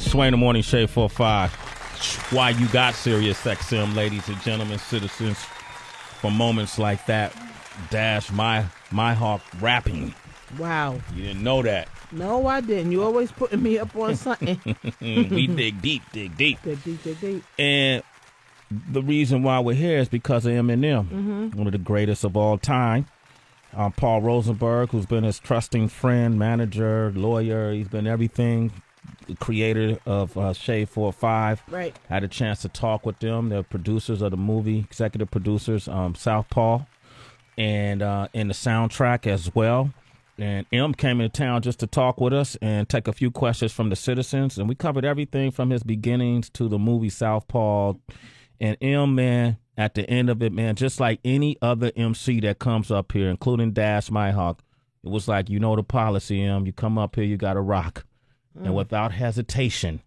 Sway in the Morning, Shade 45. Why you got Sirius XM, ladies and gentlemen, citizens. For moments like that, Dash my Hawk rapping. Wow. You didn't know that. No, I didn't. You always putting me up on something. We dig deep. Dig deep. And the reason why we're here is because of Eminem, one of the greatest of all time. Paul Rosenberg, who's been his trusting friend, manager, lawyer. He's been everything. The creator of Shade 45. Right. Had a chance to talk with them. They're producers of the movie, executive producers, Southpaw, and in the soundtrack as well. And M came into town just to talk with us and take a few questions from the citizens. And we covered everything from his beginnings to the movie Southpaw. And M, man, at the end of it, man, just like any other MC that comes up here, including Dash Myhawk, it was like, you know the policy, M. You come up here, you got to rock. And without hesitation,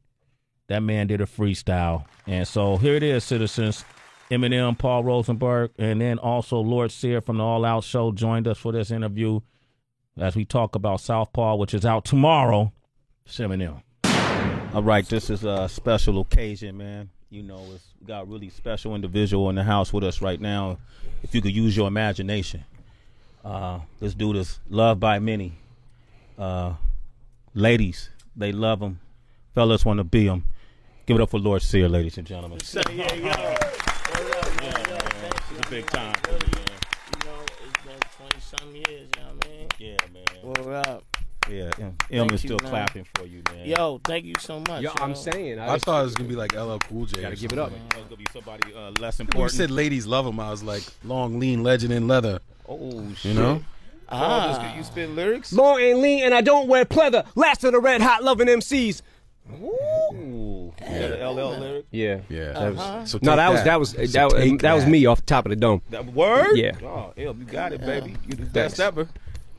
that man did a freestyle. And so here it is, citizens. Eminem, Paul Rosenberg, and then also Lord Sear from the All Out Show joined us for this interview as we talk about Southpaw, which is out tomorrow. It's Eminem. All right, this is a special occasion, man. You know, we got a really special individual in the house with us right now. If you could use your imagination. This dude is loved by many. Ladies, they love him. Fellas want to be him. Give it up for Lord Sear, ladies and gentlemen. It's a big time. You know, it's been 20-some years, you know what I mean? Yeah, man. What up? Yeah, M Thank is you, still man. clapping for you, man. Yo, thank you so much. Yo, I'm saying. I thought it was going to be like LL Cool J. Gotta give it up. It's going to be somebody less When you important. said ladies love him, I was like, long, lean, legend in leather. Oh, shit. You know? You spit lyrics? Long and lean, and I don't wear pleather. Last of the red hot loving MCs. Ooh. Yeah, the LL lyric? Yeah. Yeah. So No, take that was me off the top of the dome. That word? Yeah. Oh, you got it, baby. You the best ever.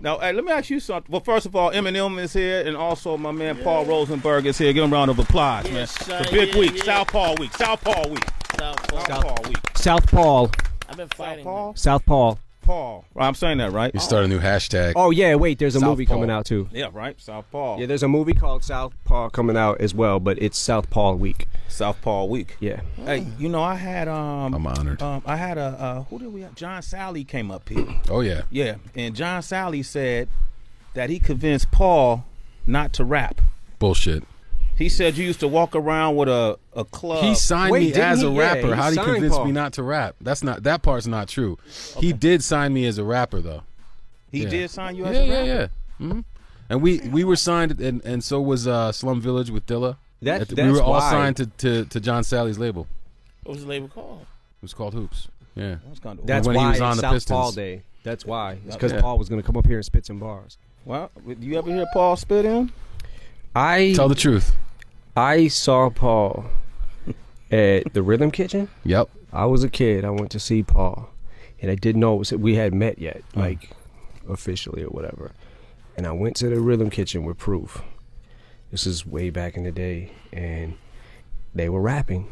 Now, hey, let me ask you something. Well, first of all, Eminem is here, and also my man Paul Rosenberg is here. Give him a round of applause, man. Yes, sir. It's a big week. Yeah. Southpaw week. Southpaw week. Southpaw. Week. Southpaw. I've been fighting. Southpaw. Paul. I'm saying that, right? You start a new hashtag. Oh, yeah, wait, there's a movie Southpaw. coming out, too. Yeah, right. Southpaw. Yeah, there's a movie called Southpaw coming out as well, but it's Southpaw Week. Southpaw week. Yeah. Hey, you know, I had I'm honored. I had who did we have? John Sally came up here. Oh, yeah. Yeah, and John Sally said that he convinced Paul not to rap. Bullshit. He said you used to walk around with a club. He signed Wait, me didn't as a he? Yeah, rapper. he How did he signed convince Paul. me not to rap? That part's not true. Okay. He did sign me as a rapper, though. He Yeah. did sign you as a rapper? Yeah. Mm-hmm. And we were signed, and so was Slum Village with Dilla. That's we were all why. signed to John Sally's label. What was the label called? It was called Hoops. Yeah. That's when he why was on it's the Southpaw Pistons. Day. That's why. It's because Yeah. Paul was going to come up here and spit some bars. Well, do you ever hear Paul spit in? Tell the truth. I saw Paul at the Rhythm Kitchen. Yep. I was a kid. I went to see Paul, and I didn't know we had met yet, like officially or whatever. And I went to the Rhythm Kitchen with Proof. This is way back in the day, and they were rapping.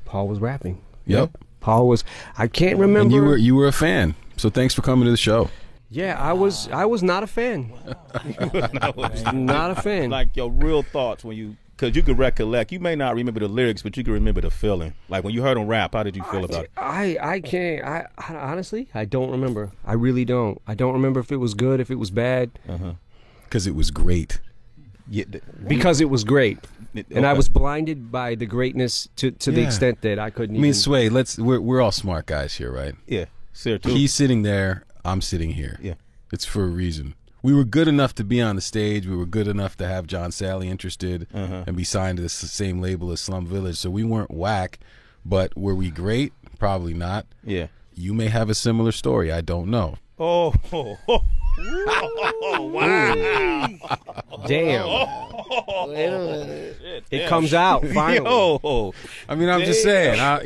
Paul was rapping. Yep. Paul was. I can't remember. And you were a fan. So thanks for coming to the show. Yeah, I was not a fan. Not a fan. Like your real thoughts when you, because you could recollect. You may not remember the lyrics, but you can remember the feeling. Like when you heard him rap, how did you feel about it? I can't. I honestly, I don't remember. I really don't. I don't remember if it was good, if it was bad. Because it was great. Yeah, Because it was great. And I okay. was blinded by the greatness to the Yeah. extent that I couldn't I mean, even. Sway, we're all smart guys here, right? Yeah, Sir too. He's sitting there, I'm sitting here. Yeah. It's for a reason. We were good enough to be on the stage. We were good enough to have John Sally interested and be signed to the same label as Slum Village. So we weren't whack, but were we great? Probably not. Yeah. You may have a similar story. I don't know. Oh, wow. Damn. Wait a minute. It comes out finally. Yo. I mean, I'm just saying, I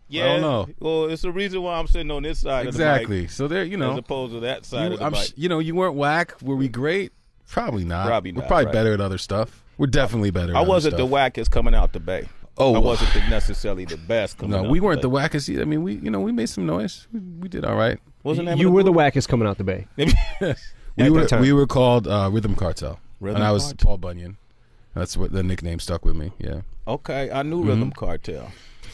Yeah. don't know. Well, it's the reason why I'm sitting on this side Exactly. of the So there, mic as opposed to that side of the mic. you weren't whack. Were we great? Probably not. Probably We're not, probably right. better at other stuff. We're definitely better at I other wasn't the stuff. wackest coming out the Bay. Oh. I wasn't necessarily the best coming out No, we the weren't Bay. the wackest either. I mean, we made some noise. We did all right. Wasn't that You were the wackest coming out the Bay. We At were that time. we were called Rhythm Cartel, Rhythm and I was Cartel? Paul Bunyan, That's what the nickname stuck with me. Yeah. Okay, I knew Rhythm Cartel.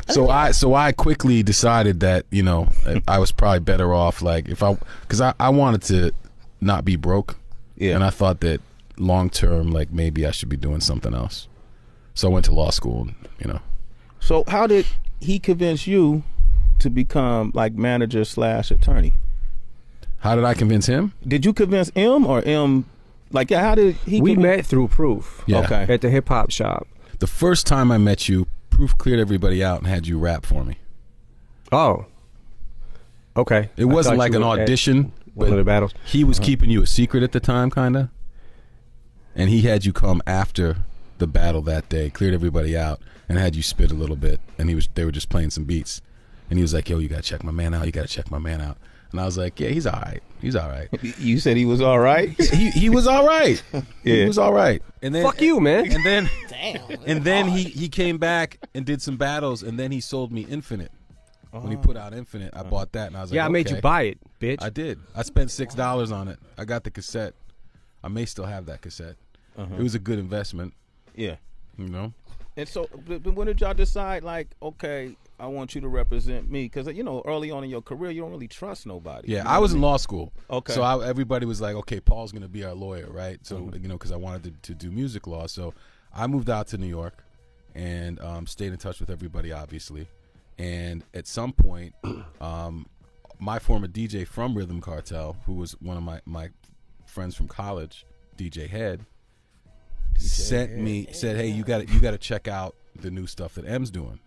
So I quickly decided that, you know, I was probably better off like because I wanted to not be broke. Yeah. And I thought that long term, like maybe I should be doing something else. So I went to law school, you know. So how did he convince you to become like manager / attorney? How did I convince him? Did you convince M or M? Like, how did he? We met through Proof. Yeah. Okay. At the hip hop shop. The first time I met you, Proof cleared everybody out and had you rap for me. Oh. Okay. It wasn't like an audition. One of the battles. He was keeping you a secret at the time, kind of. And he had you come after the battle that day, cleared everybody out, and had you spit a little bit. And they were just playing some beats. And he was like, yo, you got to check my man out. You got to check my man out. And I was like, yeah, he's all right. He's all right. You said he was all right. he was all right. Yeah. He was all right. And then Fuck you, man. And then Damn. and then he came back and did some battles, and then he sold me Infinite. When he put out Infinite, I bought that, and I was like, Yeah, I made you okay. buy it, bitch. I did. I spent $6 on it. I got the cassette. I may still have that cassette. It was a good investment, Yeah. you know. And so, but when did y'all decide, like, okay, I want you to represent me? Because, you know, early on in your career, you don't really trust nobody. Yeah, You know I was what in law school. Okay. So everybody was like, okay, Paul's going to be our lawyer, right? So, you know, because I wanted to do music law. So I moved out to New York and stayed in touch with everybody, obviously. And at some point, my former DJ from Rhythm Cartel, who was one of my friends from college, DJ Head, said, hey, you got to check out the new stuff that M's doing.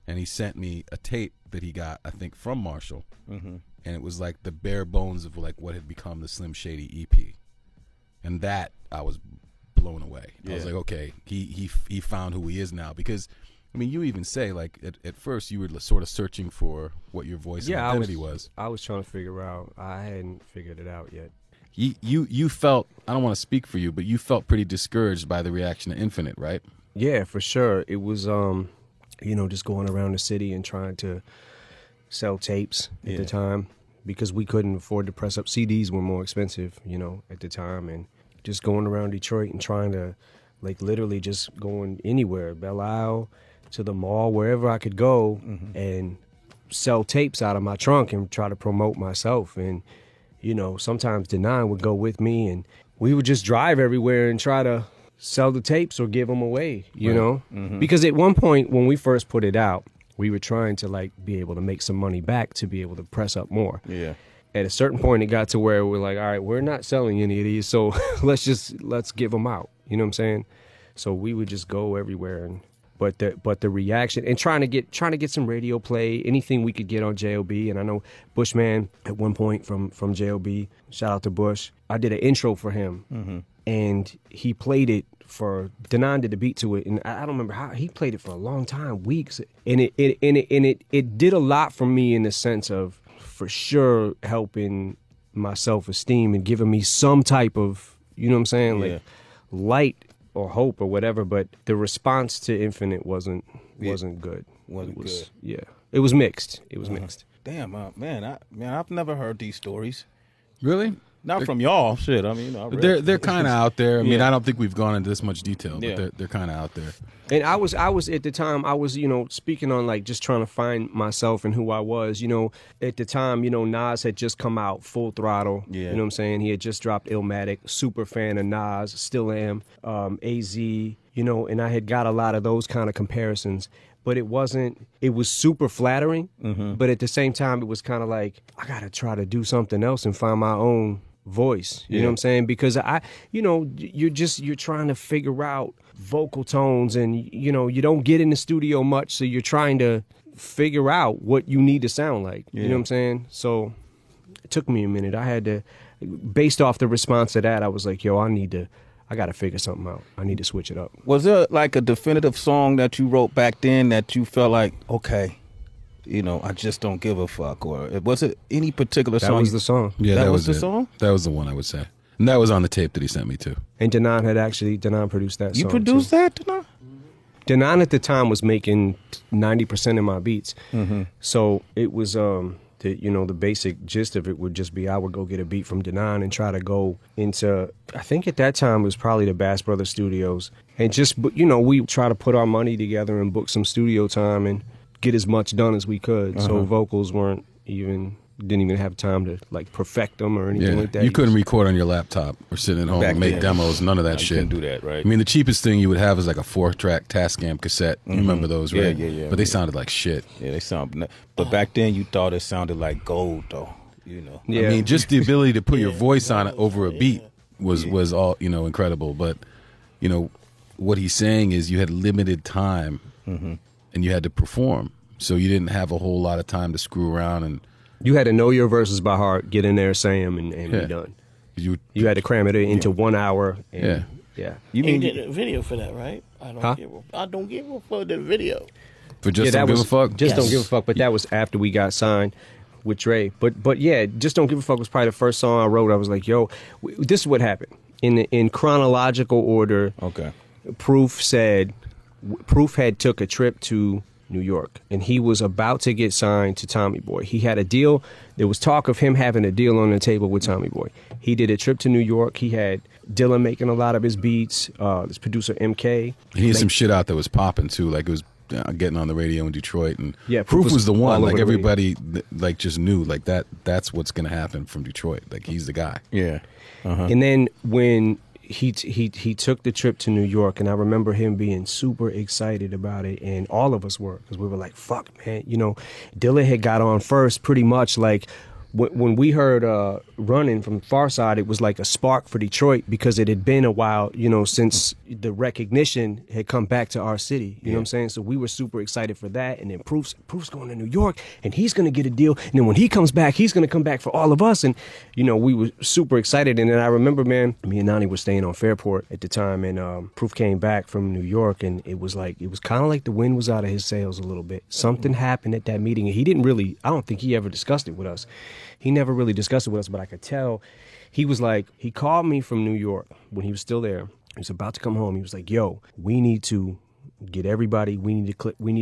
And he sent me a tape that he got, I think, from Marshall. And it was like the bare bones of like what had become the Slim Shady EP. And that I was blown away. I was like, okay, he found who he is now. Because, I mean, you even say, like, at first you were sort of searching for what your voice and identity was. I was trying to figure out. I hadn't figured it out yet. You felt, I don't want to speak for you, but you felt pretty discouraged by the reaction to Infinite, right? Yeah, for sure. It was, you know, just going around the city and trying to sell tapes at the time because we couldn't afford to press up. CDs were more expensive, you know, at the time. And just going around Detroit and trying to, like, literally just going anywhere, Belle Isle to the mall, wherever I could go and sell tapes out of my trunk and try to promote myself. And, you know, sometimes Denon would go with me and we would just drive everywhere and try to sell the tapes or give them away, you know? Because at one point when we first put it out, we were trying to like be able to make some money back to be able to press up more. Yeah. At a certain point, it got to where we're like, all right, we're not selling any of these, so let's give them out. You know what I'm saying? So we would just go everywhere, and but the reaction and trying to get some radio play, anything we could get on JLB. And I know Bushman at one point from JLB. Shout out to Bush. I did an intro for him, and he played it for Denon did the beat to it, and I don't remember how he played it for a long time, weeks, and it did a lot for me in the sense of for sure helping my self-esteem and giving me some type of, you know what I'm saying, like light or hope or whatever. But the response to Infinite wasn't good. Wasn't good. Yeah, it was mixed. It was mixed. Damn, man, I've never heard these stories. Really? Not from y'all. Shit, I mean, you know, I read They're kind of out there. I mean, Yeah. I don't think we've gone into this much detail, but Yeah. they're kind of out there. And I was at the time, I was, you know, speaking on like just trying to find myself and who I was, you know, at the time, you know, Nas had just come out Full Throttle. Yeah. You know what I'm saying? He had just dropped Illmatic, super fan of Nas, still am, AZ, you know, and I had got a lot of those kind of comparisons. But it was super flattering, but at the same time, it was kind of like, I got to try to do something else and find my own voice. You know what I'm saying? Because you're trying to figure out vocal tones, and, you know, you don't get in the studio much, so you're trying to figure out what you need to sound like. You know what I'm saying? So it took me a minute. I had to, based off the response to that, I was like, yo, I got to figure something out. I need to switch it up. Was there like a definitive song that you wrote back then that you felt like, okay, you know, I just don't give a fuck? Or was it any particular song? That was the song. Yeah, That that was the it. song? That was the one, I would say. And that was on the tape that he sent me too. And Denon produced that song. You produced that, Denon? Denon at the time was making 90% of my beats. So it was the basic gist of it would just be I would go get a beat from Denon and try to go into, I think at that time it was probably the Bass Brothers Studios, and just we try to put our money together and book some studio time and get as much done as we could. So vocals didn't even have time to like perfect them or anything like that. You couldn't record on your laptop or sit at home and make demos, none of that shit. You couldn't do that, right? I mean, the cheapest thing you would have is like a 4-track Tascam cassette. You remember those, right? Yeah. But they sounded like shit. Yeah, they sound. But back then, you thought it sounded like gold, though. Yeah. I mean, just the ability to put your voice on it over a beat was all incredible. But what he's saying is you had limited time and you had to perform, so you didn't have a whole lot of time to screw around and. You had to know your verses by heart, get in there, say them, and be done. You had to cram it into 1 hour. And, You did a video for that, right? I don't give a fuck the video. For Just Don't Give a Fuck? Just Don't Give a Fuck, but that was after we got signed with Dre. But yeah, Just Don't Give a Fuck was probably the first song I wrote. I was like, yo, this is what happened. In chronological order, Proof had took a trip to New York, and he was about to get signed to Tommy Boy. He had a deal. There was talk of him having a deal on the table with Tommy Boy. He did a trip to New York. He had Dylan making a lot of his beats, this producer MK. He had some shit out that was popping too, like it was getting on the radio in Detroit, and Proof was the one. Like everybody, like just knew like that's what's gonna happen from Detroit. Like he's the guy. Yeah. And then when he took the trip to New York, and I remember him being super excited about it, and all of us were, because we were like, fuck, man, Dilla had got on first pretty much. Like when we heard Running from Far Side, it was like a spark for Detroit, because it had been a while, since the recognition had come back to our city. You know what I'm saying? So we were super excited for that. And then Proof's going to New York, and he's going to get a deal. And then when he comes back, he's going to come back for all of us. And, we were super excited. And then I remember, man, me and Nani were staying on Fairport at the time, and Proof came back from New York, and it was kind of like the wind was out of his sails a little bit. Something happened at that meeting, and he didn't really, I don't think he ever discussed it with us. He never really discussed it with us, but I could tell he was like, he called me from New York when he was still there. He was about to come home. He was like, yo, we need to get everybody. We need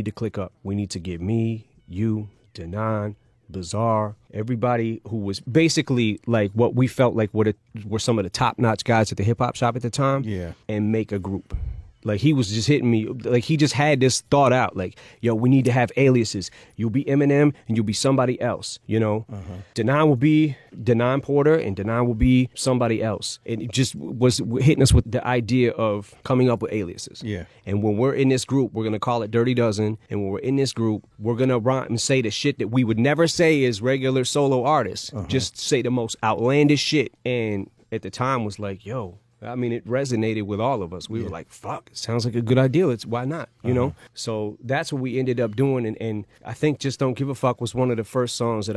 to click up. We need to get me, you, Denon, Bizarre, everybody who was basically like what we felt like were some of the top-notch guys at the hip-hop shop at the time, and make a group. Like, he was just hitting me, like, he just had this thought out, like, yo, we need to have aliases. You'll be Eminem, and you'll be somebody else, Denon will be Denon Porter, and Denon will be somebody else. And it just was hitting us with the idea of coming up with aliases. Yeah. And when we're in this group, we're going to call it Dirty Dozen, and when we're in this group, we're going to rhyme and say the shit that we would never say as regular solo artists. Just say the most outlandish shit. And at the time was like, yo, I mean, it resonated with all of us. We were like, fuck, it sounds like a good idea. Why not? You know? So that's what we ended up doing. And I think Just Don't Give a Fuck was one of the first songs that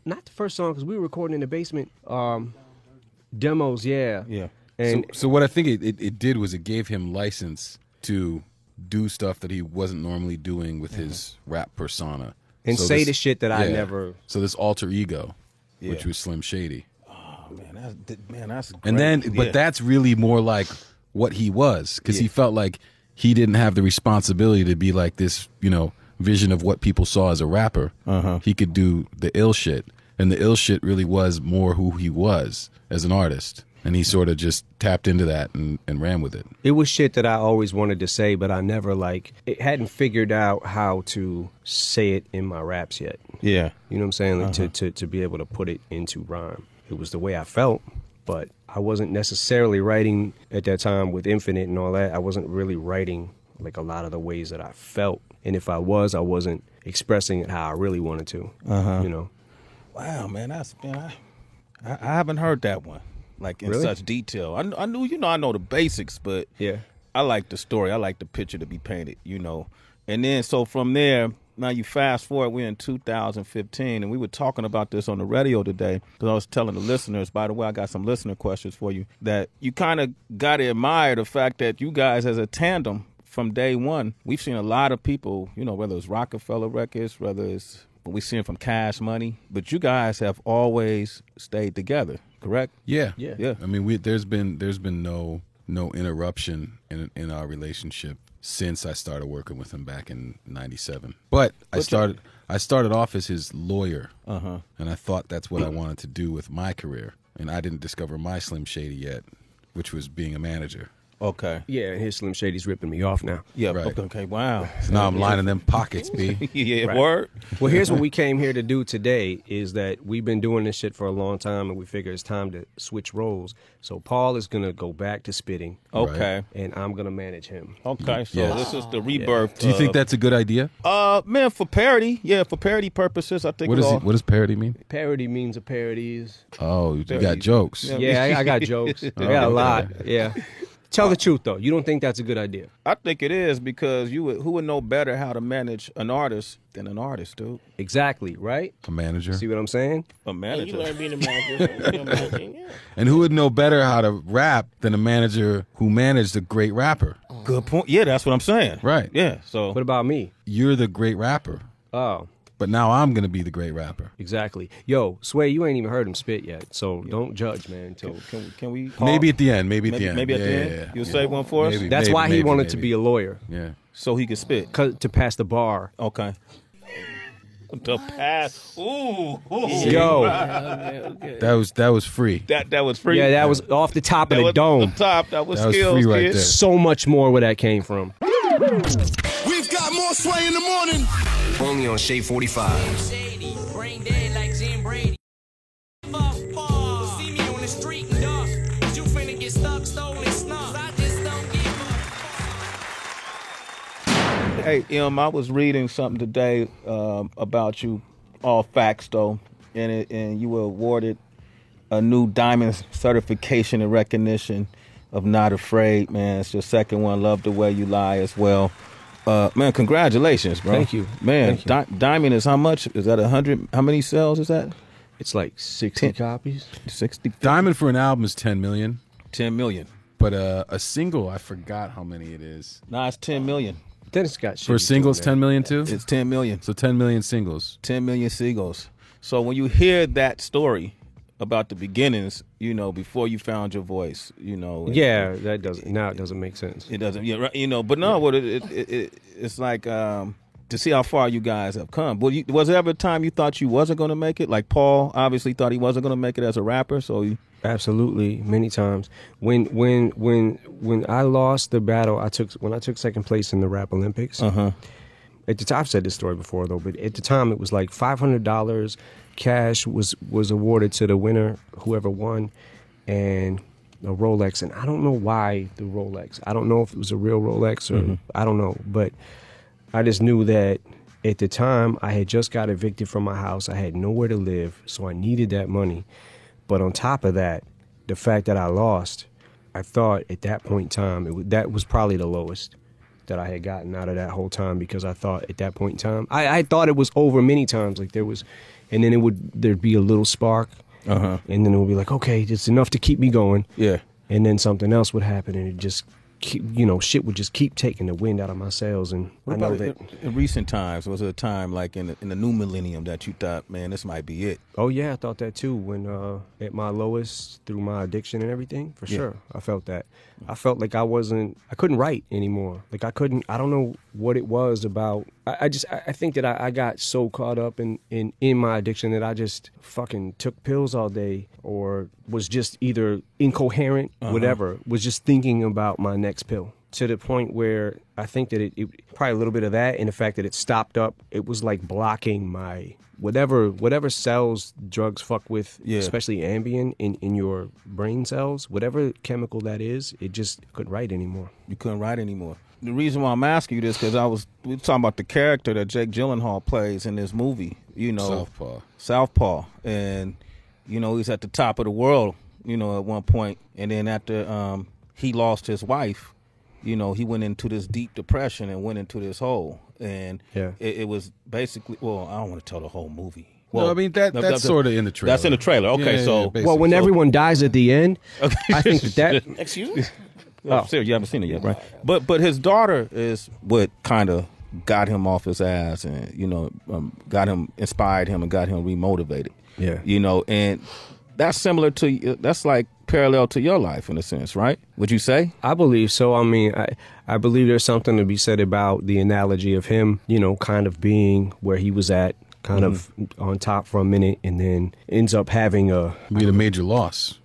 not the first song, because we were recording in the basement. Demos, yeah. Yeah. And so what I think it did was it gave him license to do stuff that he wasn't normally doing with his rap persona. And so say the shit that I never... So this alter ego, which was Slim Shady. That's great. And then, but that's really more like what he was, because he felt like he didn't have the responsibility to be like this, vision of what people saw as a rapper. He could do the ill shit, and the ill shit really was more who he was as an artist. And he sort of just tapped into that and ran with it. It was shit that I always wanted to say, but I never it hadn't figured out how to say it in my raps yet. Yeah. You know what I'm saying? Like to be able to put it into rhyme. It was the way I felt, but I wasn't necessarily writing at that time with Infinite and all that. I wasn't really writing like a lot of the ways that I felt. And if I wasn't expressing it how I really wanted to, Wow, man, I haven't heard that one, like in such detail. I knew, I know the basics, but I like the story. I like the picture to be painted, And then, so from there, now you fast forward, we're in 2015, and we were talking about this on the radio today, because I was telling the listeners, by the way, I got some listener questions for you, that you kind of got to admire the fact that you guys as a tandem from day one, we've seen a lot of people, whether it's Rockefeller Records, whether it's, we've seen from Cash Money, but you guys have always stayed together, correct? Yeah. Yeah. I mean, there's been no interruption in our relationship since I started working with him back in '97. But I started off as his lawyer, and I thought that's what I wanted to do with my career. And I didn't discover my Slim Shady yet, which was being a manager. Okay. Yeah, his Slim Shady's ripping me off now. Yeah. Right. Okay. Wow. So now I'm lining them pockets, B. Yeah. Right. Word. Well, here's what we came here to do today is that we've been doing this shit for a long time, and we figure it's time to switch roles. So Paul is going to go back to spitting, Okay. and I'm going to manage him. Okay. So Yes. this is the rebirth. Do you think that's a good idea? Man, for parody, for parody purposes, I think. What does parody mean? Parody means a parody is... Oh, you got jokes. Yeah, I got jokes. I got a lot, yeah. Tell the truth, though. You don't think that's a good idea? I think it is because who would know better how to manage an artist than an artist, dude? Exactly, right? A manager. See what I'm saying? A You manager. learn being a manager. Yeah. And who would know better how to rap than a manager who managed a great rapper? Good point. Yeah, that's what I'm saying. Right. Yeah. So. What about me? You're the great rapper, Oh, but now I'm going to be the great rapper. exactly. Yo, Sway, you ain't even heard him spit yet, so don't judge, man. Until Can we? Maybe at the end. Maybe at the end. Maybe at the Yeah, end. yeah, You'll yeah. save one for us. Maybe. That's why he wanted to be a lawyer, Yeah. So he can spit. to pass the bar. Okay. The pass. Ooh. Yo, That was free. That was free. yeah, that was off the top of That the was dome. the top. That was That was skills, free right kid. there. So much more where that came from. We've got more Sway in the morning. Only on Shade 45. Shady, brain dead like Jim Brady. Fuck Paul. See me on the street and duck. You finna get stuck, stolen, snuck. I just don't give a Hey, I was reading something today about you, all facts though, and you were awarded a new diamond certification and recognition of Not Afraid, man. It's your second one. Love the way you lie as well. Man, congratulations, bro. Thank you. Man. Thank you. Diamond is how much? Is that 100? How many sales is that? It's like 60 copies. 60? Diamond for an album is 10 million, 10 million. but a single, I forgot how many it is. Nah, it's 10 million. Then it's got shit. For a single, it's 10 million too? It's 10 million. So 10 million singles. 10 million seagulls. So when you hear that story about the beginnings, before you found your voice, Yeah, that doesn't. Now it doesn't make sense. it doesn't, right, but no, what it's like to see how far you guys have come. Was there ever a time you thought you wasn't going to make it? Like Paul obviously thought he wasn't going to make it as a rapper, so you. Absolutely, many times. When I lost the battle, when I took second place in the Rap Olympics. At the time, I've said this story before though, but at the time it was like $500 cash was awarded to the winner, whoever won, and a Rolex. And I don't know why the Rolex. I don't know if it was a real Rolex or I don't know, but I just knew that at the time I had just got evicted from my house. I had nowhere to live, so I needed that money. But on top of that, the fact that I lost, I thought at that point in time, that was probably the lowest that I had gotten out of that whole time, because I thought at that point in time, I thought it was over many times. Like and then there'd be a little spark, and then it would be like, okay, it's enough to keep me going. Yeah. And then something else would happen, and it just shit would just keep taking the wind out of my sails. And What I know about that. in recent times? Was it a time like in the new millennium that you thought, man, this might be it? Oh yeah, I thought that too. When at my lowest through my addiction and everything, for sure, I felt that. I felt like I couldn't write anymore. Like I don't know what it was about. I think that I got so caught up in my addiction that I just fucking took pills all day, or was just either incoherent, whatever, was just thinking about my next pill. To the point where I think that it probably a little bit of that, and the fact that it stopped up, it was like blocking my whatever cells drugs fuck with, especially Ambien in your brain cells, whatever chemical that is, it just couldn't write anymore. You couldn't write anymore. The reason why I'm asking you this, because we were talking about the character that Jake Gyllenhaal plays in this movie, Southpaw, and he's at the top of the world, at one point, and then after he lost his wife, he went into this deep depression and went into this hole. And it was basically, well, I don't want to tell the whole movie. Well, No, I mean that's sort of in the trailer. That's in the trailer. Okay, Yeah, so basically. Well, when everyone dies at the end, I think that Excuse me? oh, serious, you haven't seen it yet, right? But his daughter is what kind of got him off his ass, and inspired him, and got him remotivated. Yeah. And that's similar to that's like parallel to your life in a sense, right? Would you say? I believe so. I mean, I believe there's something to be said about the analogy of him, you know, kind of being where he was at, kind of on top for a minute, and then ends up having a major loss.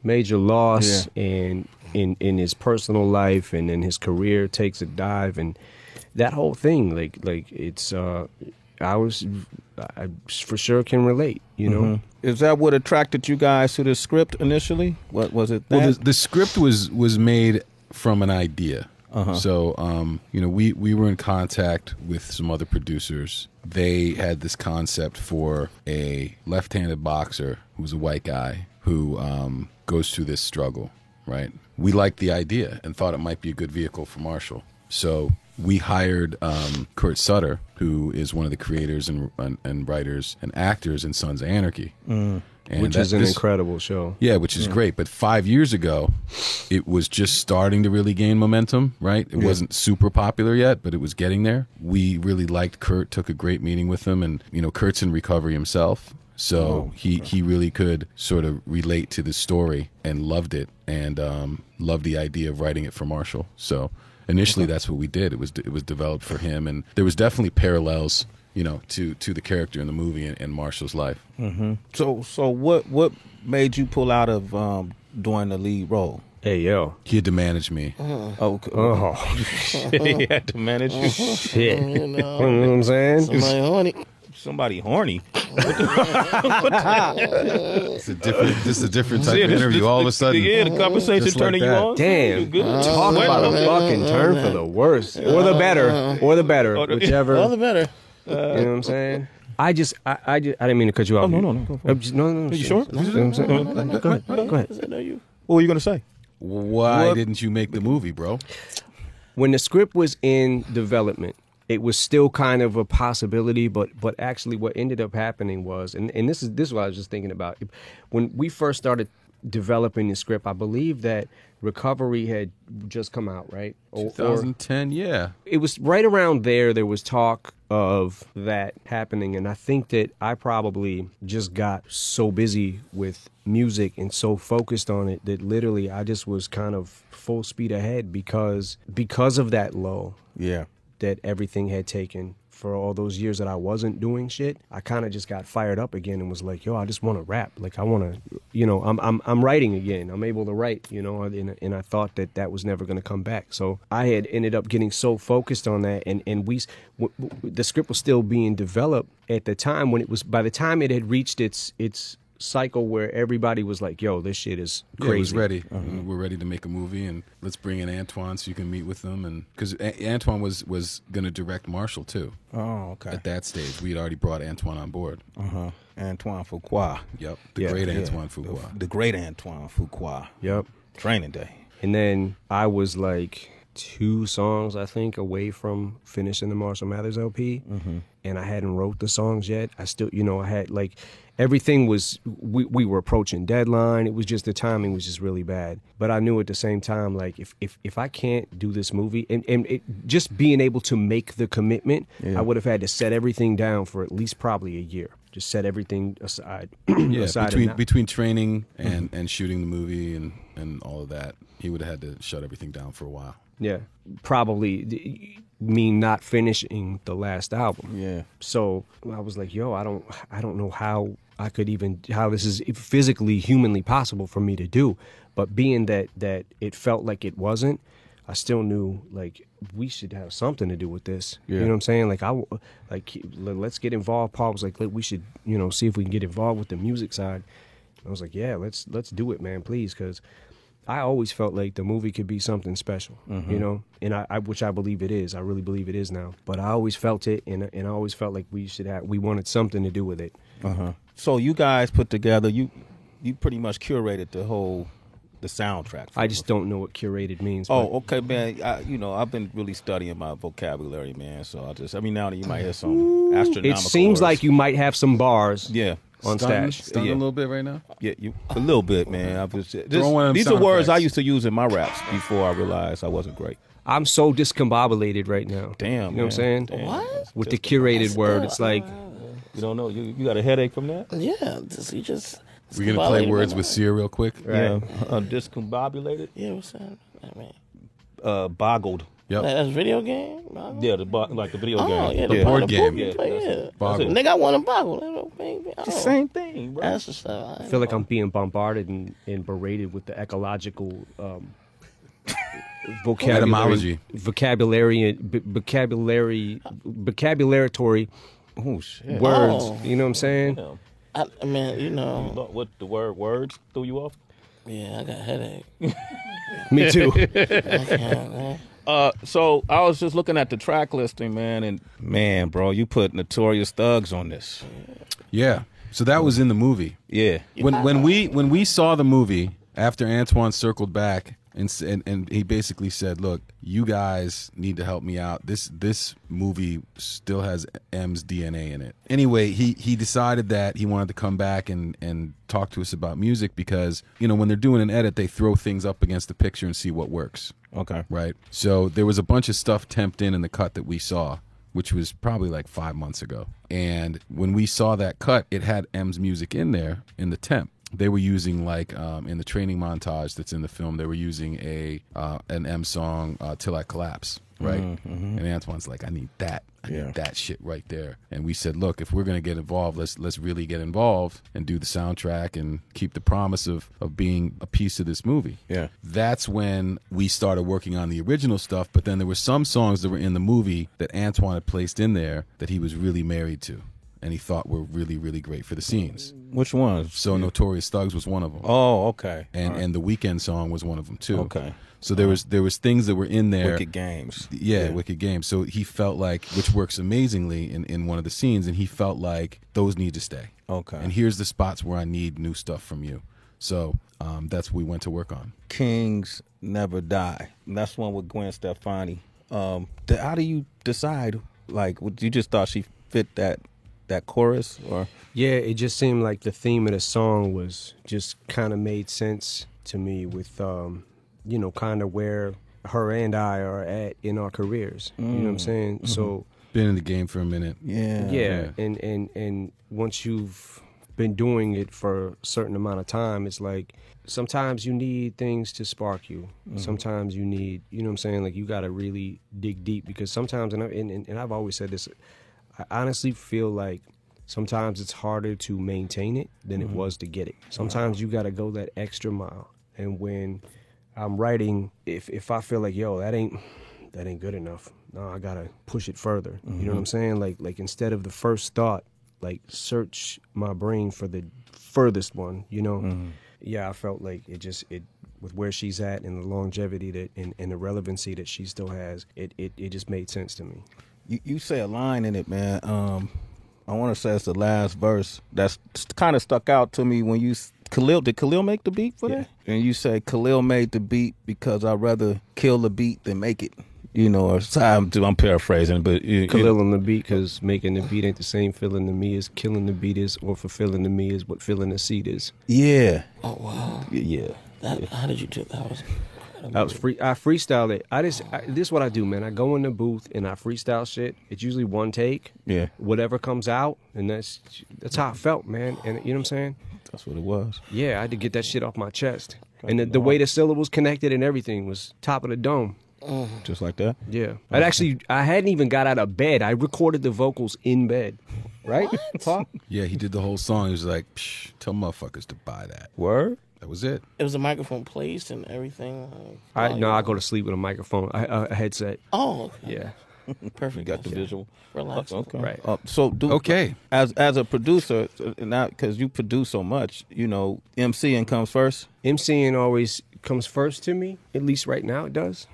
And in his personal life, and then his career takes a dive, and that whole thing, like it's I for sure can relate, you know. Is that what attracted you guys to the script initially? What was it? Well, the script was made from an idea. So, you know, we were in contact with some other producers. They had this concept for a left-handed boxer who's a white guy who goes through this struggle, right? We liked the idea and thought it might be a good vehicle for Marshall. So we hired Kurt Sutter, who is one of the creators and writers and actors in Sons of Anarchy. And which is an incredible show. Yeah, which is great. But 5 years ago, it was just starting to really gain momentum, right? It wasn't super popular yet, but it was getting there. We really liked Kurt, took a great meeting with him, and, you know, Kurt's in recovery himself. So he really could sort of relate to the story and loved it, and loved the idea of writing it for Marshall. So initially that's what we did. It was developed for him, and there was definitely parallels, you know, to the character in the movie and Marshall's life. So what made you pull out of doing the lead role? Hey, yo. He had to manage me. He had to manage you. Shit. You You know what I'm saying? somebody horny. Somebody horny. It's a different type of interview. All of a sudden, the conversation just like turning you that. on. Damn. You good? Talk about a fucking turn for the worse. Or the better. Whichever. All the better. You know what I'm saying? I didn't mean to cut you off. No. Go for it. No. Are you sure? You know what I'm saying? Go ahead. I know you. What were you going to say? Why didn't you make the movie, bro? When the script was in development, it was still kind of a possibility, but actually what ended up happening was, and this is what I was just thinking about. When we first started developing the script, I believe that Recovery had just come out, right? 2010, yeah. It was right around there was talk of that happening, and I think that I probably just got so busy with music and so focused on it that literally I just was kind of full speed ahead because of that lull. Yeah. That everything had taken for all those years that I wasn't doing shit. I kind of just got fired up again and was like, yo, I just want to rap. Like I want to, you know, I'm writing again. I'm able to write, you know, and I thought that was never going to come back. So I had ended up getting so focused on that, and the script was still being developed at the time when by the time it had reached its cycle where everybody was like, yo, this shit is crazy. Yeah, it was ready. We're ready to make a movie, and let's bring in Antoine so you can meet with them. And because Antoine was going to direct Marshall too. Oh, okay. At that stage, we had already brought Antoine on board. Antoine Fuqua. Yep, the great Antoine Fuqua. The great Antoine Fuqua. Yep. Training Day. And then I was like 2 songs, I think, away from finishing the Marshall Mathers LP, and I hadn't wrote the songs yet. I still, you know, I had like everything was, we were approaching deadline. It was just the timing was just really bad. But I knew at the same time, like if I can't do this movie, and just being able to make the commitment, I would have had to set everything down for at least probably a year. Just set everything aside. Between training and shooting the movie and all of that, he would have had to shut everything down for a while. Yeah, probably mean not finishing the last album. Yeah. So I was like, yo, I don't know how I could how this is physically, humanly possible for me to do. But being that it felt like it wasn't, I still knew like we should have something to do with this. Yeah. You know what I'm saying? Like let's get involved. Paul was like, we should, you know, see if we can get involved with the music side. I was like, yeah, let's do it, man, please, because I always felt like the movie could be something special, you know, and I which I believe it is. I really believe it is now. But I always felt it, and I always felt like we wanted something to do with it. So you guys put together, you pretty much curated the soundtrack. I just don't know what curated means. Oh, okay, man. I've been really studying my vocabulary, man. So every now and then you might hear some astronomical It seems words. like you might have some bars. Yeah. On stash. Stunned a little bit right now? Yeah, a little bit, man. These are sound words I effects. used to use in my raps before I realized I wasn't great. I'm so discombobulated right now. Damn, you know what I'm saying? Damn. What? With the curated word, it's like You don't know? You got a headache from that? Yeah, We're gonna play words with Sear real quick. Yeah, discombobulated. Yeah, what's that? I mean, Boggled. Yep. that's video game. Boggle? Yeah, like the video Oh, game. yeah, The board game. Yeah, yeah. Boggle. Nigga, I want a boggle. Oh, It's the same thing, bro. That's the stuff. I feel like I'm being bombarded and berated with the ecological Etymology. vocabulatory Oh shit. words. Oh. You know what I'm saying? Yeah. I mean, you know. What the words threw you off? Yeah, I got a headache. Me too. I can't, man. So I was just looking at the track listing, man, and man, bro, you put Notorious Thugs on this. Yeah. So that was in the movie. Yeah. When we saw the movie after Antoine circled back and he basically said, "Look, you guys need to help me out. This movie still has M's DNA in it." Anyway, he decided that he wanted to come back and talk to us about music because, you know, when they're doing an edit, they throw things up against the picture and see what works. Okay. Right. So there was a bunch of stuff temped in the cut that we saw, which was probably like 5 months ago. And when we saw that cut, it had M's music in there in the temp. They were using like in the training montage that's in the film, they were using an M song, "Till I Collapse," right? And Antoine's like, "I need that. I need that shit right there." And we said, "Look, if we're gonna get involved, let's really get involved and do the soundtrack and keep the promise of being a piece of this movie." Yeah. That's when we started working on the original stuff. But then there were some songs that were in the movie that Antoine had placed in there that he was really married to, and he thought were really, really great for the scenes. Which ones? So Notorious Thugs was one of them. Oh, okay. And the Weekend song was one of them too. Okay. So there was things that were in there. Wicked Games. Yeah, Wicked Games. So he felt like, which works amazingly in one of the scenes, and he felt like those need to stay. Okay. And here's the spots where I need new stuff from you. So that's what we went to work on. Kings Never Die. And that's one with Gwen Stefani. How do you decide? Like, you just thought she fit that chorus, or? Yeah, it just seemed like the theme of the song was just kind of made sense to me with, you know, kind of where her and I are at in our careers. You know what I'm saying? So Been in the game for a minute. yeah. And once you've been doing it for a certain amount of time, it's like sometimes you need things to spark you. Sometimes you need, you know what I'm saying? Like you got to really dig deep because sometimes, and I've always said this, I honestly feel like sometimes it's harder to maintain it than it was to get it. Sometimes you got to go that extra mile. And when I'm writing, if I feel like, yo, that ain't good enough, no, I got to push it further. You know what I'm saying? Like instead of the first thought, like search my brain for the furthest one, you know? Yeah, I felt like it with where she's at and the longevity that and the relevancy that she still has, it just made sense to me. You say a line in it, man. I want to say it's the last verse that's kind of stuck out to me when you did Khalil make the beat for that? And you say Khalil made the beat because I'd rather kill the beat than make it. You know, or I'm paraphrasing, but Khalil on the beat because making the beat ain't the same feeling to me as killing the beat is, or fulfilling to me is what filling the seat is. Yeah. Oh, wow. Yeah. How did you do that? I freestyle it. This is what I do, man. I go in the booth and I freestyle shit. It's usually one take. Yeah. Whatever comes out, and that's how I felt, man. And you know what I'm saying? That's what it was. Yeah, I had to get that shit off my chest. And the way the syllables connected and everything was top of the dome. Just like that? Yeah. I hadn't even got out of bed. I recorded the vocals in bed. Right? Paul? Yeah, he did the whole song. He was like, Psh, tell motherfuckers to buy that. Word? That was it. It was a microphone placed and everything. I go to sleep with a microphone, a headset. Oh, okay. Yeah. Perfect. Got the visual. Relax. Okay. Right. Okay. As a producer, not because you produce so much, you know, MCing comes first. MCing always comes first to me. At least right now it does.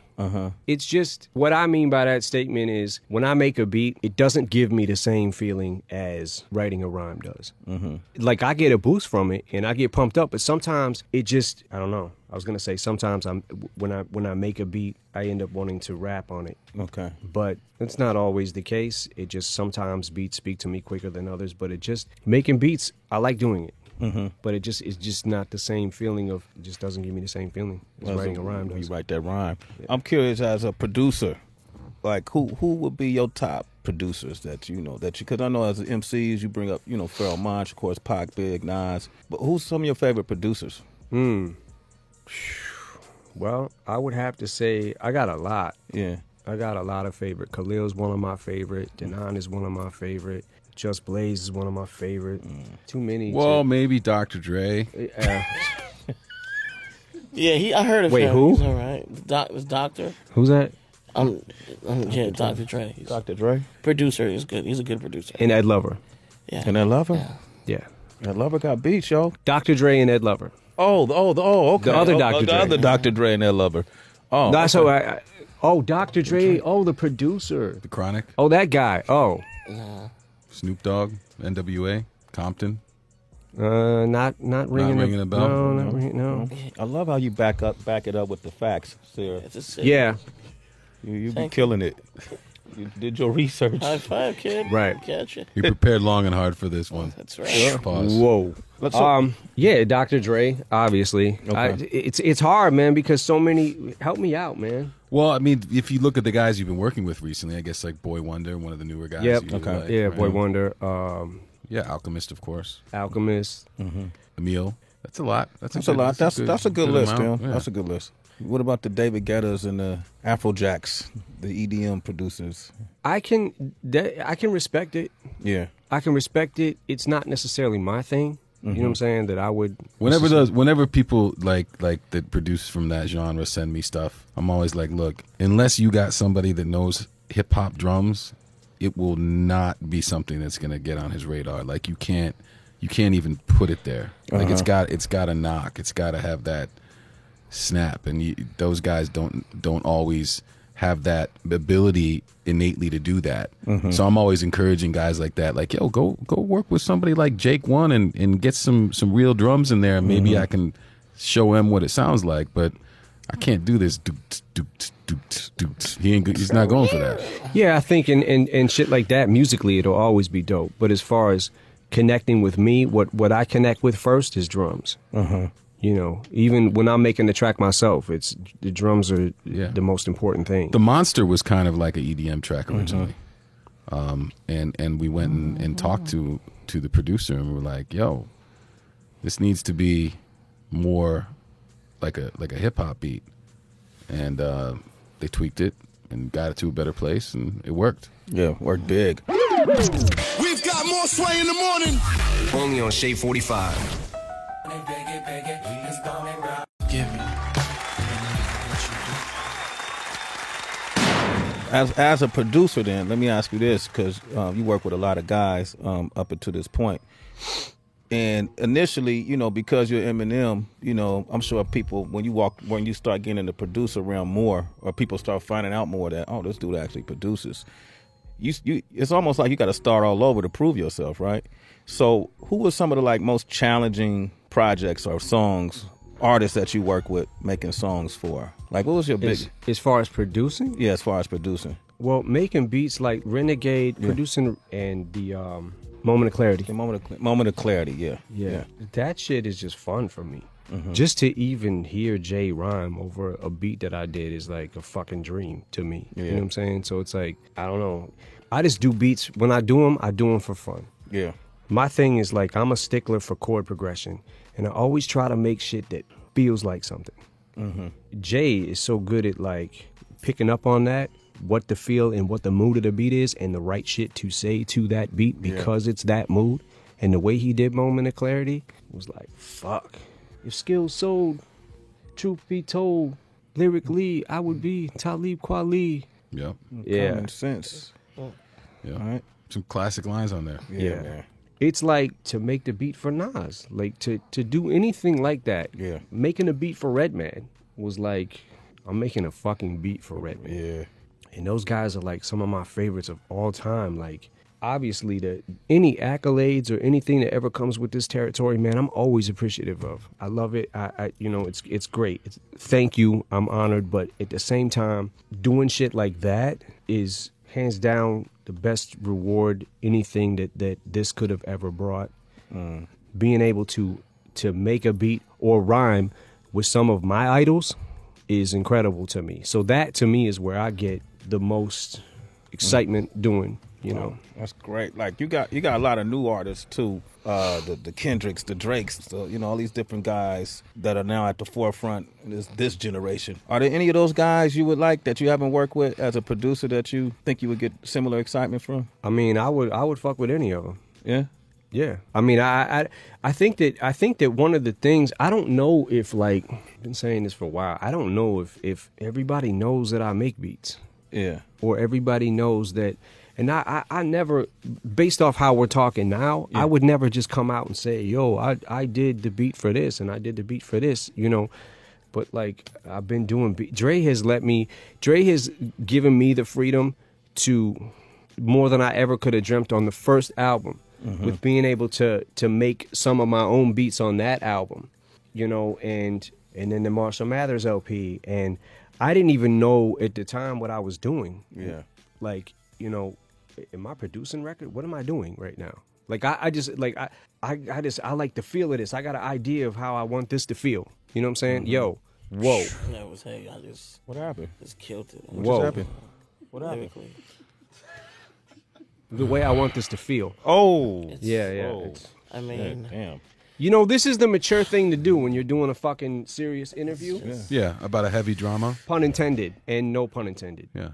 It's just, what I mean by that statement is when I make a beat, it doesn't give me the same feeling as writing a rhyme does. Like I get a boost from it and I get pumped up, but sometimes it just, I don't know. I was gonna say sometimes when I make a beat, I end up wanting to rap on it. Okay. But that's not always the case. It just sometimes beats speak to me quicker than others. But it just making beats, I like doing it. But it's just not the same feeling of, it just doesn't give me the same feeling as writing a rhyme does. You write that rhyme. Yeah. I'm curious, as a producer, like who would be your top producers that you know because I know as MCs you bring up Pharoah Monch, of course, Pac, Big, Nas, but who's some of your favorite producers? Well, I would have to say I got a lot. Yeah, I got a lot of favorite. Khalil's one of my favorite. Denon is one of my favorite. Just Blaze is one of my favorite. Too many. Well, maybe Dr. Dre. Yeah, I heard of Wait, him. who? He's all right. It was Doctor. Who's that? Yeah, Dr. Dre. He's Dr. Dre producer is good. He's a good producer. And Ed Lover. Yeah. and Ed Lover. Yeah. Ed Lover got beats, yo. Dr. Dre and Ed Lover. Okay. The other Dr. The Dre. other Dr. Dre and Ed Lover. Oh, No, okay. so Dr. Dre. Oh, the producer. The Chronic. Oh, that guy. Oh, Snoop Dogg. NWA. Compton. not ringing. ringing a bell? No, not ringing. No. I love how you back it up with the facts, Sarah. It's a sick. Yeah. You be Thank killing it. You did your research. High five, kid. Right. Gotcha. He prepared long and hard for this one. That's right. Pause. Whoa. Let's Yeah, Dr. Dre, obviously. Okay. It's hard, man, because so many. Help me out, man. Well, I mean, if you look at the guys you've been working with recently, I guess like Boy Wonder, one of the newer guys. Yep. you Okay. like, Yeah, right? Boy Wonder, Yeah, Alchemist, of course. Alchemist. Emil. That's a lot. That's a lot. That's a good list, amount. Tim. Yeah. That's a good list. What about the David Guettas and the Afrojacks, the EDM producers? I can respect it. Yeah. I can respect it. It's not necessarily my thing. You know what I'm saying? That I would. Whenever people like that produce from that genre send me stuff, I'm always like, look, unless you got somebody that knows hip hop drums, it will not be something that's gonna get on his radar. Like you can't even put it there. Like it's got to knock. It's got to have that snap, and those guys don't always have that ability innately to do that. So I'm always encouraging guys like that, like, yo, go work with somebody like Jake One and get some real drums in there, and maybe I can show him what it sounds like. But I can't do this. He's not going for that. Yeah, I think and shit like that, musically, it'll always be dope. But as far as connecting with me, what I connect with first is drums. You know, even when I'm making the track myself, it's the drums are the most important thing. The Monster was kind of like an EDM track originally. And we went and talked to the producer, and we were like, yo, this needs to be more like a hip hop beat. And they tweaked it and got it to a better place, and it worked. Yeah, worked big. We've got more sway in the morning. Only on Shade 45. As a producer, then let me ask you this, because you work with a lot of guys up until this point, and initially, because you're Eminem, I'm sure people when you start getting in the producer realm more, or people start finding out more that this dude actually produces. It's almost like you got to start all over to prove yourself, right? So, who were some of the most challenging projects or artists that you work with making songs for? Like, what was your big... As far as producing? Yeah, as far as producing. Well, making beats like Renegade, producing, and the Moment of Clarity. The Moment of Clarity, yeah. Yeah. That shit is just fun for me. Just to even hear Jay rhyme over a beat that I did is like a fucking dream to me. Yeah. You know what I'm saying? So it's like, I don't know. I just do beats. When I do them for fun. Yeah. My thing is like, I'm a stickler for chord progression, and I always try to make shit that feels like something. Jay is so good at like picking up on that, what the feel and what the mood of the beat is, and the right shit to say to that beat because it's that mood. And the way he did Moment of Clarity was like, fuck. If skills sold, truth be told, lyrically, I would be Talib Kweli. Yep. Yeah. Common sense. Yeah. All right. Some classic lines on there. Yeah. Man. It's like to make the beat for Nas, like to do anything like that. Yeah. Making a beat for Redman was like, I'm making a fucking beat for Redman. Yeah. And those guys are like some of my favorites of all time. Like, obviously, any accolades or anything that ever comes with this territory, man, I'm always appreciative of. I love it. It's great. Thank you. I'm honored. But at the same time, doing shit like that is hands down the best reward anything that this could have ever brought. Being able to make a beat or rhyme with some of my idols is incredible to me. So that to me is where I get the most excitement doing You know, That's great. Like you got a lot of new artists too. The Kendricks, the Drakes, all these different guys that are now at the forefront in this generation. Are there any of those guys you would like that you haven't worked with as a producer that you think you would get similar excitement from? I mean, I would fuck with any of them. Yeah. Yeah, I mean, I think that one of the things, I don't know if, like, I've been saying this for a while, I don't know if everybody knows that I make beats. Yeah. Or everybody knows that, and I never, based off how we're talking now, I would never just come out and say, yo, I did the beat for this and I did the beat for this, but like, I've been doing, Dre has given me the freedom to, more than I ever could have dreamt on the first album. Mm-hmm. With being able to make some of my own beats on that album, and then the Marshall Mathers LP, and I didn't even know at the time what I was doing. Yeah, like am I producing record? What am I doing right now? Like I just like I like the feel of this. I got an idea of how I want this to feel. You know what I'm saying? Mm-hmm. Yo, whoa. That was I just what happened? Just killed it. Whoa. Happened? What happened? The way I want this to feel. Oh. Yeah. Oh. I mean, damn. This is the mature thing to do when you're doing a fucking serious interview. Yeah, about a heavy drama. Pun intended and no pun intended. Yeah.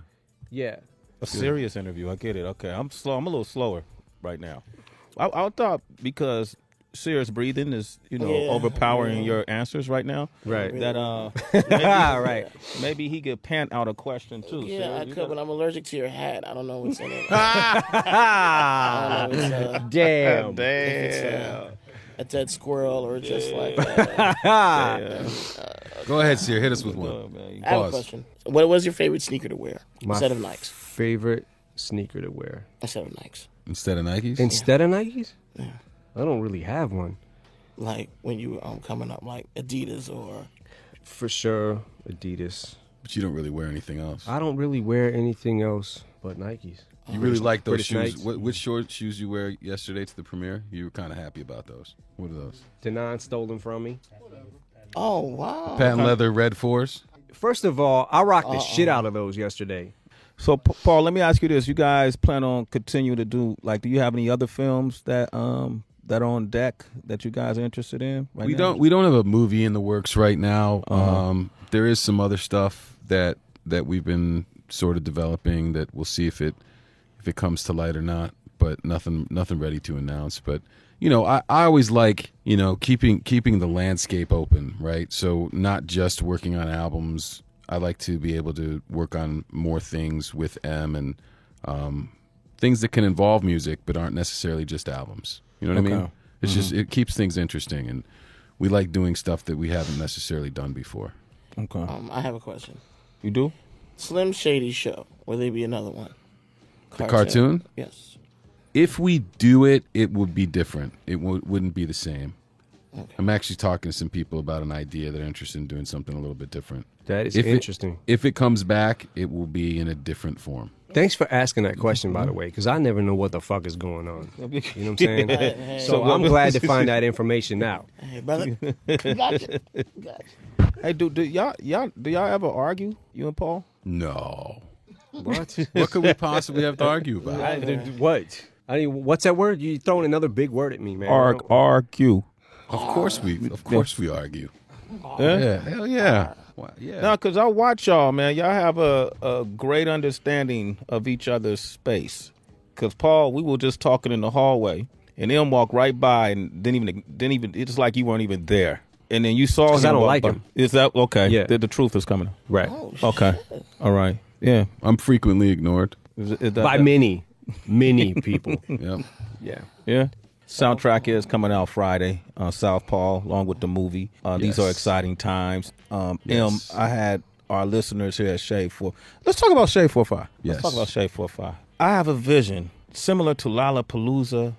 Yeah. A serious interview. I get it. Okay, I'm slow. I'm a little slower right now. I thought because serious breathing is overpowering your answers right now. Right. That right. Maybe he could pant out a question too. Yeah, I could, but I'm allergic to your hat. I don't know what's in it. Damn. If it's a dead squirrel or just like. Go ahead, Sear. Hit us with one. I have a question. What was your favorite sneaker to wear instead of Nikes? Favorite sneaker to wear instead of Nikes. Instead of Nikes. Instead of Nikes. Yeah. I don't really have one. Like when you were coming up, like Adidas or. For sure, Adidas. But you don't really wear anything else. I don't really wear anything else but Nikes. You really like those British shoes. Knights. Which short shoes you wear yesterday to the premiere? You were kind of happy about those. What are those? Denon stolen from me. Oh, wow. Patent leather red 4s. First of all, I rocked the shit out of those yesterday. So, Paul, let me ask you this: you guys plan on continuing to do do you have any other films that are on deck that you guys are interested in? Right now? We don't have a movie in the works right now. There is some other stuff that we've been sort of developing that we'll see if it comes to light or not. But nothing ready to announce. But I always like keeping the landscape open, right? So not just working on albums. I like to be able to work on more things with M and things that can involve music but aren't necessarily just albums. You know what I mean? It's just it keeps things interesting, and we like doing stuff that we haven't necessarily done before. Okay. I have a question. You do? Slim Shady Show. Will there be another one? The cartoon? Yes. If we do it, it would be different. It wouldn't be the same. Okay. I'm actually talking to some people about an idea that are interested in doing something a little bit different. That is interesting. If it comes back, it will be in a different form. Thanks for asking that question, by the way, because I never know what the fuck is going on. You know what I'm saying? Hey, so I'm glad to find that information now. Hey, brother. Gotcha. Hey, do y'all ever argue, you and Paul? No. What? What could we possibly have to argue about? What? I mean, what's that word? You throwing another big word at me, man. Argue. Of course we argue. Yeah? Hell yeah. Yeah. No, because I watch y'all, man. Y'all have a great understanding of each other's space. Because Paul, we were just talking in the hallway, and them walked right by and didn't even. It's like you weren't even there. And then you saw him. I don't like him. Is that okay? Yeah. The truth is coming. Right. Oh, Okay. shit. All right. Yeah. I'm frequently ignored. Is that, By many people. Yep. Yeah. Yeah. Soundtrack is coming out Friday, Southpaw, along with the movie. These Yes. are exciting times. Yes. I had our listeners here at Shade 4. Let's talk about Shade 4-5. Yes. Let's talk about Shade 4-5. I have a vision similar to Lollapalooza,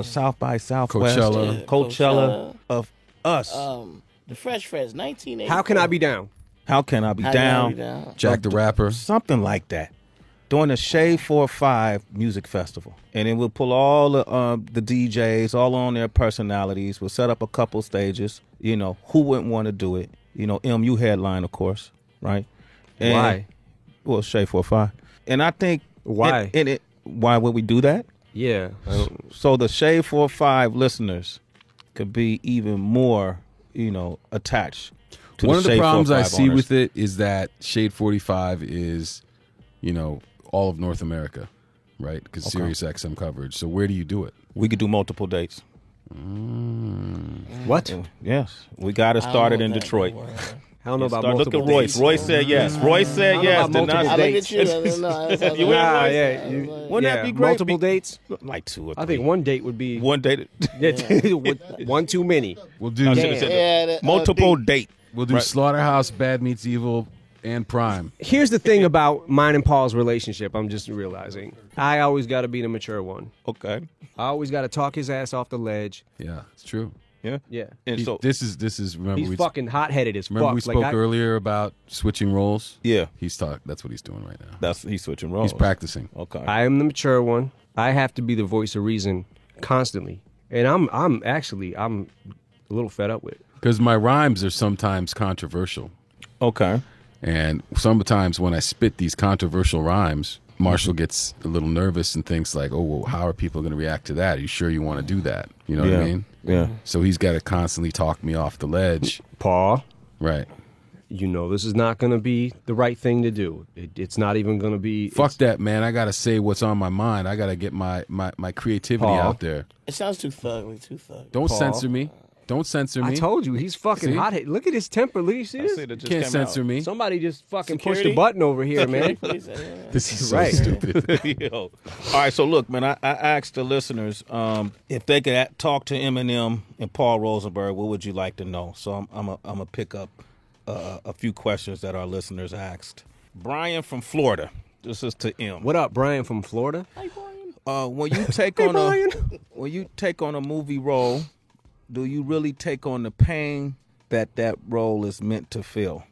South by Southwest, Coachella. Yeah, Coachella of us. The Fresh Fest, 1980. How can I be down? How can I be down? Jack the Rapper. Something like that. During the Shade 4-5 music festival. And then we'll pull all the DJs, all on their personalities. We'll set up a couple stages. Who wouldn't want to do it? MU headline, of course, right? And, Why? Well, Shade 4-5. And I think... Why? why would we do that? Yeah. So the Shade 4-5 listeners could be even more, attached to One the of the Shade problems 4-5 I see owners. with it is that Shade 45 is, all of North America, right? Because Sirius XM coverage. So where do you do it? We could do multiple dates. What? Yes, we got it started in Detroit. I don't know about Look multiple at Royce. dates. Royce said yes. Royce said yes. about multiple I look dates. at you. You went, Ah, Royce? yeah. Wouldn't that be great? Multiple dates? Like 2 or 3. I think one date would be one date. one too many. We'll do I should've said that. Yeah, multiple date. we'll do Right. Slaughterhouse, Bad Meets Evil, and Prime. Here's the thing about mine and Paul's relationship. I'm just realizing I always got to be the mature one. Okay. I always got to talk his ass off the ledge. Yeah, it's true. Yeah. Yeah. And so This is remember He's we fucking hot-headed as remember fuck. we spoke I- earlier about switching roles. yeah, That's what he's doing right now. he's switching roles. He's practicing. Okay. I am the mature one. I have to be the voice of reason constantly, and I'm a little fed up with it. Because my rhymes are sometimes controversial. Okay. And sometimes when I spit these controversial rhymes, Marshall gets a little nervous and thinks like, oh, well, how are people going to react to that? Are you sure you want to do that? You know what I mean? Yeah. So he's got to constantly talk me off the ledge. Paul, Right. you know this is not going to be the right thing to do. It's not even going to be. Fuck that, man. I got to say what's on my mind. I got to get my creativity Paul. out there. It sounds too thugly, too thug. Don't Paul. censor me. Don't censor me. I told you he's fucking See? hot. Look at his temper. Look, you see this? You can't censor me. Somebody just fucking pushed Security? a button over here, man. This is so Right. stupid. Yo. All right, so look, man, I asked the listeners if they could talk to Eminem and Paul Rosenberg, what would you like to know? So I'm gonna pick up a few questions that our listeners asked. Brian from Florida. This is to M. What up, Brian from Florida? When you take Hey, on Brian. when you take on a movie role, do you really take on the pain that role is meant to feel?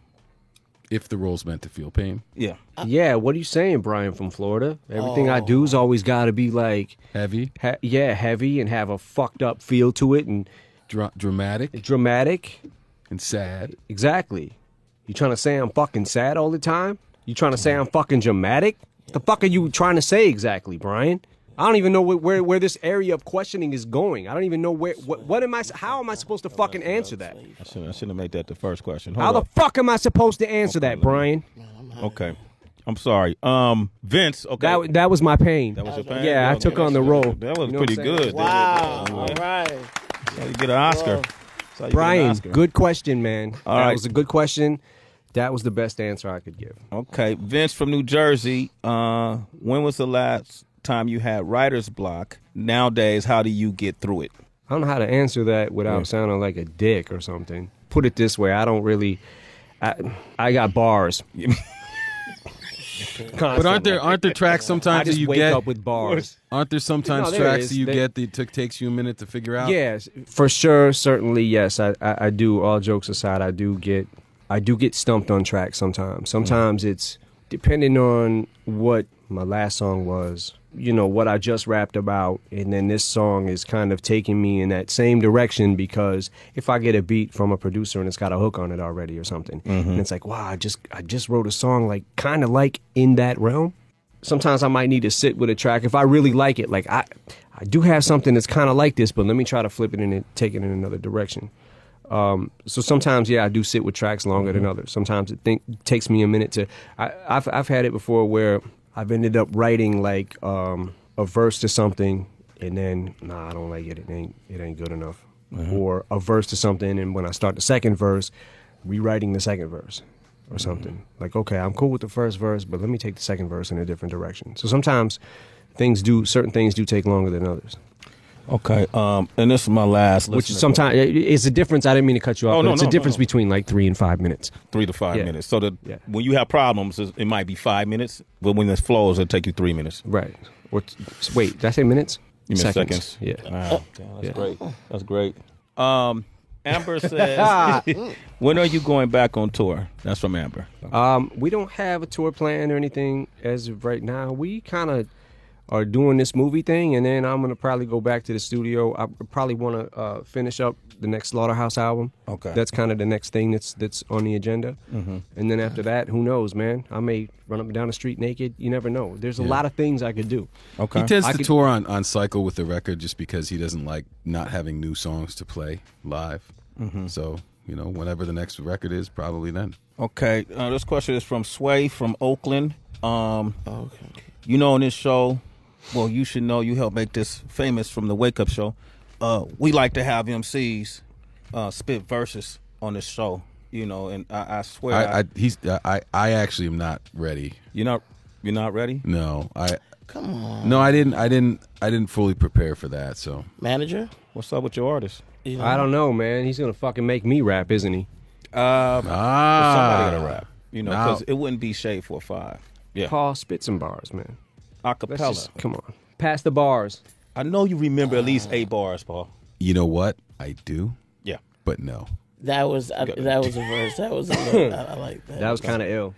If the role's meant to feel pain. Yeah. Yeah, what are you saying, Brian from Florida? Everything I do's always got to be like, Heavy, heavy and have a fucked up feel to it and dramatic, dramatic. and sad. Exactly. You trying to say I'm fucking sad all the time? You trying to say I'm fucking dramatic? The fuck are you trying to say exactly, Brian? I don't even know where this area of questioning is going. I don't even know what am I? How am I supposed to fucking answer that? I shouldn't have made that the first question. How Hold the up. fuck am I supposed to answer that, Brian? Okay. I'm sorry. Vince, okay. That was my pain. That was your pain? Yeah, I Okay, took on the that's role. good. That was You know what pretty I'm saying? good. Wow. All right. That's how you get an Oscar. Whoa. That's how you get an Brian, Oscar. good question, man. All that right. was a good question. That was the best answer I could give. Okay. Vince from New Jersey. When was the last time you had writer's block? Nowadays, how do you get through it? I don't know how to answer that without sounding like a dick or something. Put it this way, I don't really. I got bars. But aren't there tracks I sometimes that just you wake get? up with bars. Aren't there sometimes No, there tracks is. that you There- get that takes you a minute to figure out? Yes, for sure, certainly, yes. I do. All jokes aside, I do get stumped on tracks sometimes. Sometimes it's depending on what my last song was, what I just rapped about, and then this song is kind of taking me in that same direction because if I get a beat from a producer and it's got a hook on it already or something, and it's like, wow, I just wrote a song like kind of like in that realm. Sometimes I might need to sit with a track if I really like it. Like I do have something that's kind of like this, but let me try to flip it and take it in another direction. So sometimes, I do sit with tracks longer than others. Sometimes it takes me a minute to. I've had it before where I've ended up writing like a verse to something, and then I don't like it. It ain't good enough. Or a verse to something, and when I start the second verse, rewriting the second verse or something. Like, okay, I'm cool with the first verse, but let me take the second verse in a different direction. So sometimes certain things do take longer than others. Okay. And this is my last. Which is sometimes it's a difference. I didn't mean to cut you off. Oh, but no, it's no, a difference no. between like 3 and 5 minutes. 3 to 5 Yeah. minutes. So Yeah. when you have problems, it might be 5 minutes, but when it flows, it'll take you 3 minutes. Right. Or wait, did I say minutes? You mean seconds? Yeah. Wow. Damn, that's Yeah. great. That's great. Amber says, when are you going back on tour? That's from Amber. We don't have a tour plan or anything as of right now. We kind of are doing this movie thing, and then I'm gonna probably go back to the studio. I probably want to finish up the next Slaughterhouse album. Okay. That's kind of the next thing that's on the agenda. And then after that, who knows, man? I may run up and down the street naked. You never know. There's a lot of things I could do. Okay. He tends to tour on cycle with the record just because he doesn't like not having new songs to play live. So, whenever the next record is, probably then. Okay. This question is from Sway from Oakland. Okay. On this show, well, you should know, you helped make this famous from the Wake Up Show. We like to have MCs spit verses on this show, and I swear I actually am not ready. You're not ready? No, Come on. No, I didn't fully prepare for that. So Manager? What's up with your artist? I don't know, man. He's gonna fucking make me rap, isn't he? Somebody gotta rap, because it wouldn't be Shade 4-5. Yeah, Paul, spit some bars, man. acapella. Come on, pass the bars. I know you remember at least 8 bars, Paul. You know what? I do. Yeah, But no. That was a verse. That was I like that. That was kind of ill.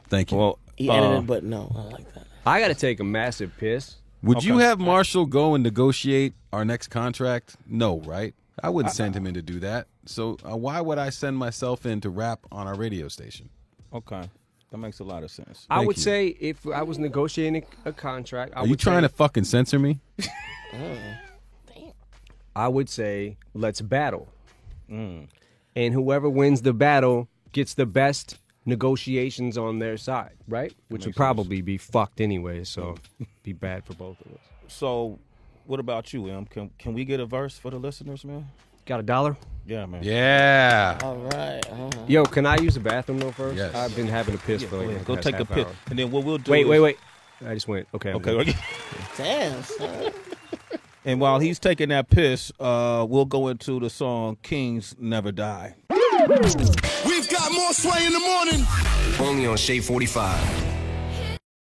Thank you. well, He edited, but no, I like that. I got to take a massive piss. Would you have Marshall go and negotiate our next contract? No, right? I wouldn't send him in to do that. So why would I send myself in to rap on our radio station? okay, that makes a lot of sense. I would you. say if I was negotiating a contract, Are you trying to fucking censor me? I would say let's battle, and whoever wins the battle gets the best negotiations on their side, right? Which would probably be fucked anyway, so be bad for both of us. So, what about you, Em? Can we get a verse for the listeners, man? Got $1? Yeah, man. Yeah. All right. Yo, can I use the bathroom though first? Yes. I've been having a piss for like the Go past take a half piss, hour. and then what we'll do. Wait. I just went. Okay. I'm good. Okay. Damn, son. And while he's taking that piss, we'll go into the song "Kings Never Die." We've got more sway in the morning. Only on Shade 45.